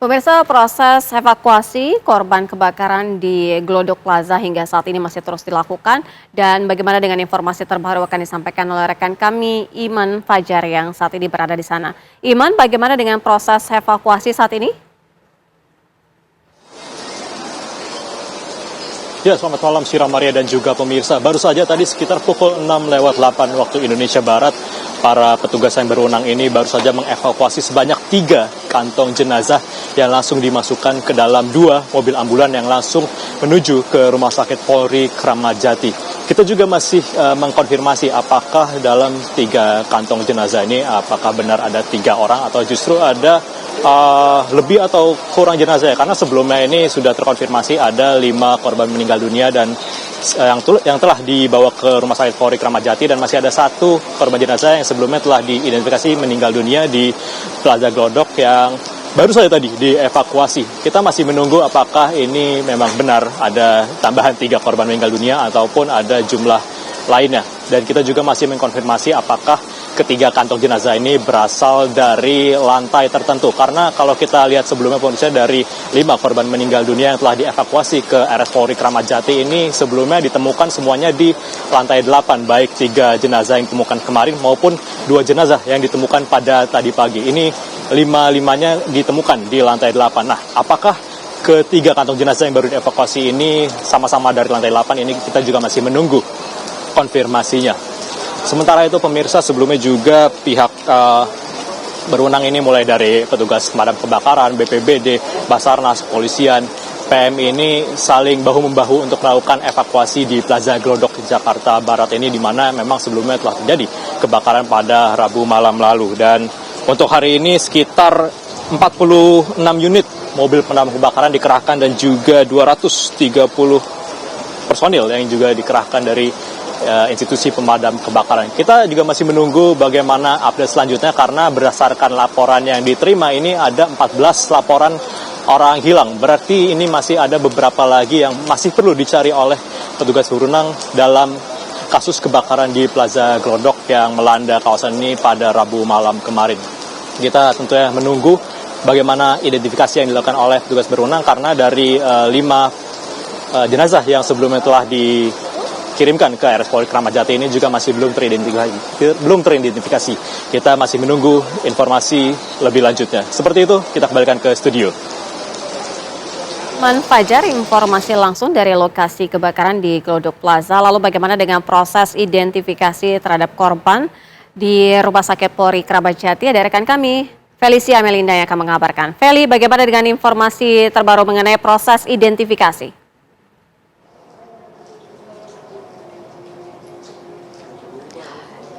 Pemirsa, proses evakuasi korban kebakaran di Glodok Plaza hingga saat ini masih terus dilakukan. Dan bagaimana dengan informasi terbaru akan disampaikan oleh rekan kami, Iman Fajar yang saat ini berada di sana. Iman, bagaimana dengan proses evakuasi saat ini? Ya, selamat malam Syira Maria dan juga pemirsa. Baru saja tadi sekitar pukul 6:08 waktu Indonesia Barat, para petugas yang berwenang ini baru saja mengevakuasi sebanyak 3 kantong jenazah yang langsung dimasukkan ke dalam 2 mobil ambulan yang langsung menuju ke Rumah Sakit Polri Kramat Jati. Kita juga masih mengkonfirmasi apakah dalam 3 kantong jenazah ini apakah benar ada 3 orang atau justru ada lebih atau kurang jenazah ya, karena sebelumnya ini sudah terkonfirmasi ada 5 korban meninggal dunia dan yang telah dibawa ke Rumah Sakit Polri Kramat Jati, dan masih ada 1 korban jenazah yang sebelumnya telah diidentifikasi meninggal dunia di Plaza Glodok yang baru saja tadi dievakuasi. Kita masih menunggu apakah ini memang benar ada tambahan 3 korban meninggal dunia ataupun ada jumlah lainnya. Dan kita juga masih mengkonfirmasi apakah ketiga kantong jenazah ini berasal dari lantai tertentu. Karena kalau kita lihat sebelumnya kondisinya dari 5 korban meninggal dunia yang telah dievakuasi ke RS Polri Kramat Jati ini sebelumnya ditemukan semuanya di lantai 8, baik 3 jenazah yang ditemukan kemarin maupun 2 jenazah yang ditemukan pada tadi pagi. Ini 5-5-nya ditemukan di lantai 8. Nah, apakah ketiga kantong jenazah yang baru dievakuasi ini sama-sama dari lantai 8 ini kita juga masih menunggu konfirmasinya. Sementara itu pemirsa, sebelumnya juga pihak berwenang ini mulai dari petugas pemadam kebakaran, BPBD, Basarnas, Polisian, PM ini saling bahu-membahu untuk melakukan evakuasi di Plaza Glodok Jakarta Barat ini, di mana memang sebelumnya telah terjadi kebakaran pada Rabu malam lalu. Dan untuk hari ini sekitar 46 unit mobil pemadam kebakaran dikerahkan dan juga 230 personil yang juga dikerahkan dari institusi pemadam kebakaran. Kita juga masih menunggu bagaimana update selanjutnya, karena berdasarkan laporan yang diterima ini ada 14 laporan orang hilang. Berarti ini masih ada beberapa lagi yang masih perlu dicari oleh petugas berwenang dalam kasus kebakaran di Plaza Glodok yang melanda kawasan ini pada Rabu malam kemarin. Kita tentunya menunggu bagaimana identifikasi yang dilakukan oleh petugas berwenang, karena dari 5 jenazah yang sebelumnya telah dikirimkan ke RS Polri Kramat Jati ini juga masih belum teridentifikasi. Kita masih menunggu informasi lebih lanjutnya. Seperti itu, kita kembalikan ke studio. Iman Fajar, informasi langsung dari lokasi kebakaran di Glodok Plaza. Lalu bagaimana dengan proses identifikasi terhadap korban di Rumah Sakit Polri Kramat Jati? Ada rekan kami, Felicia Melinda yang akan mengabarkan. Feli, bagaimana dengan informasi terbaru mengenai proses identifikasi?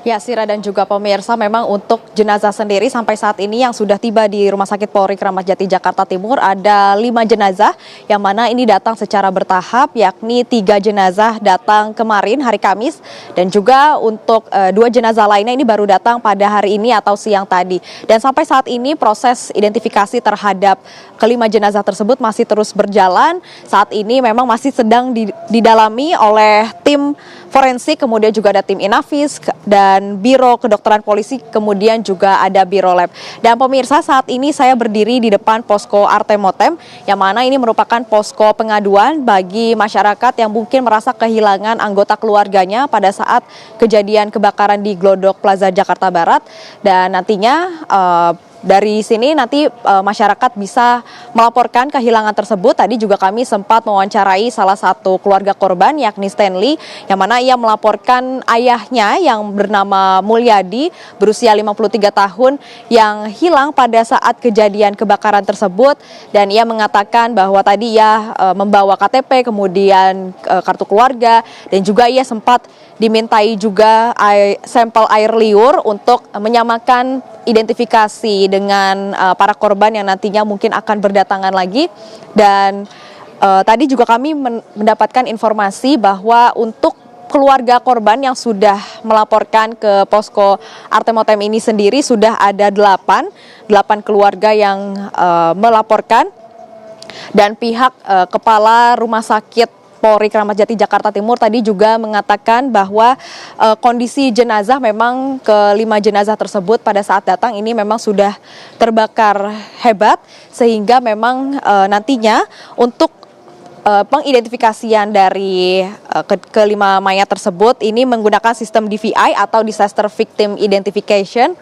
Ya, Sira dan juga pemirsa, memang untuk jenazah sendiri sampai saat ini yang sudah tiba di Rumah Sakit Polri Kramat Jati Jakarta Timur ada 5 jenazah, yang mana ini datang secara bertahap, yakni 3 jenazah datang kemarin hari Kamis, dan juga untuk 2 jenazah lainnya ini baru datang pada hari ini atau siang tadi. Dan sampai saat ini proses identifikasi terhadap kelima jenazah tersebut masih terus berjalan. Saat ini memang masih sedang didalami oleh tim forensik, kemudian juga ada tim Inavis dan Biro Kedokteran Polisi, kemudian juga ada Biro Lab. Dan pemirsa, saat ini saya berdiri di depan posko Artemotem, yang mana ini merupakan posko pengaduan bagi masyarakat yang mungkin merasa kehilangan anggota keluarganya pada saat kejadian kebakaran di Glodok Plaza Jakarta Barat. Dan nantinya dari sini nanti masyarakat bisa melaporkan kehilangan tersebut. Tadi juga kami sempat mewawancarai salah satu keluarga korban, yakni Stanley, yang mana ia melaporkan ayahnya yang bernama Mulyadi berusia 53 tahun yang hilang pada saat kejadian kebakaran tersebut. Dan ia mengatakan bahwa tadi ia membawa KTP, kemudian kartu keluarga, dan juga ia sempat dimintai juga sampel air liur untuk menyamakan identifikasi dengan para korban yang nantinya mungkin akan berdatangan lagi. Dan tadi juga kami mendapatkan informasi bahwa untuk keluarga korban yang sudah melaporkan ke posko Artemotem ini sendiri sudah ada 8 keluarga yang melaporkan, dan pihak kepala rumah sakit Polri Kramat Jati Jakarta Timur tadi juga mengatakan bahwa kondisi jenazah memang kelima jenazah tersebut pada saat datang ini memang sudah terbakar hebat, sehingga memang nantinya untuk pengidentifikasian dari kelima mayat tersebut ini menggunakan sistem DVI atau Disaster Victim Identification,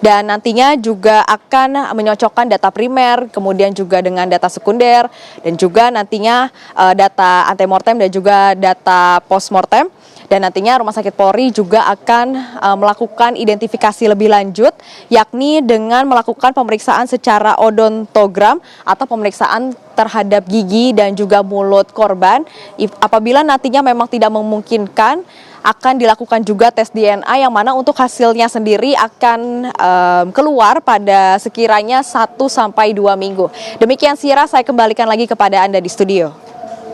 dan nantinya juga akan menyocokkan data primer kemudian juga dengan data sekunder dan juga nantinya data antemortem dan juga data postmortem. Dan nantinya Rumah Sakit Polri juga akan melakukan identifikasi lebih lanjut, yakni dengan melakukan pemeriksaan secara odontogram atau pemeriksaan terhadap gigi dan juga mulut korban. Apabila nantinya memang tidak memungkinkan, akan dilakukan juga tes DNA yang mana untuk hasilnya sendiri akan keluar pada sekiranya 1 sampai 2 minggu. Demikian Sira, saya kembalikan lagi kepada Anda di studio.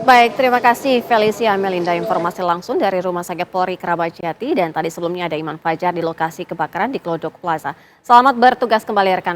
Baik, terima kasih Felicia Melinda, informasi langsung dari Rumah Sakit Polri Kramat Jati, dan tadi sebelumnya ada Iman Fajar di lokasi kebakaran di Glodok Plaza. Selamat bertugas kembali rekan-rekan.